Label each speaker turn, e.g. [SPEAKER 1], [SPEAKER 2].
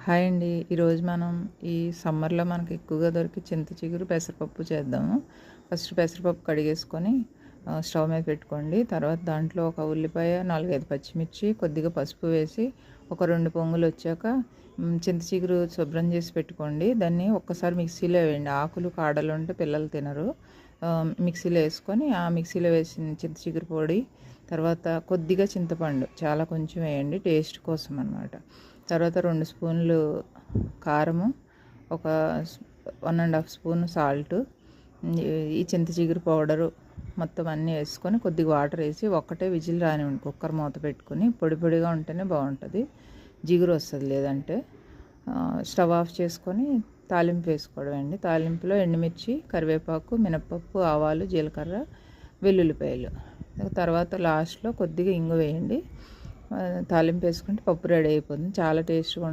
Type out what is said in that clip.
[SPEAKER 1] Hi అండి. ఈరోజు మనం ఈ సమ్మర్లో మనకి ఎక్కువగా దొరికే చింత చిగురు పెసరపప్పు చేద్దాము. ఫస్ట్ పెసరపప్పు కడిగేసుకొని స్టవ్ మీద పెట్టుకోండి. తర్వాత దాంట్లో ఒక ఉల్లిపాయ, 4, 5 పచ్చిమిర్చి, కొద్దిగా పసుపు వేసి ఒక 2 పొంగులు వచ్చాక చింత చిగురు శుభ్రం చేసి పెట్టుకోండి. దాన్ని ఒక్కసారి మిక్సీలో వేయండి. ఆకులు కాడలు ఉంటే పిల్లలు తినరు. మిక్సీలో వేసుకొని ఆ మిక్సీలో వేసిన చింత చిగురు పొడి, తర్వాత కొద్దిగా చింతపండు, చాలా కొంచెం వేయండి టేస్ట్ కోసం అన్నమాట. తర్వాత 2 స్పూన్లు కారము, ఒక 1½ స్పూన్ సాల్ట్, ఈ చింత చిగురు పౌడరు మొత్తం అన్నీ వేసుకొని కొద్దిగా వాటర్ వేసి ఒక్కటే విజిల్ రానివ్వండి. కుక్కర్ మూత పెట్టుకొని పొడి పొడిగా ఉంటేనే బాగుంటుంది, జిగురు వస్తుంది లేదంటే. స్టవ్ ఆఫ్ చేసుకొని తాలింపు వేసుకోవడం అండి. తాలింపులో ఎండుమిర్చి, కరివేపాకు, మినపప్పు, ఆవాలు, జీలకర్ర, వెల్లుల్లిపాయలు, తర్వాత లాస్ట్లో కొద్దిగా ఇంగు వేయండి. తాలింపు వేసుకుంటే పప్పు రెడీ అయిపోతుంది. చాలా టేస్ట్గా ఉంటుంది.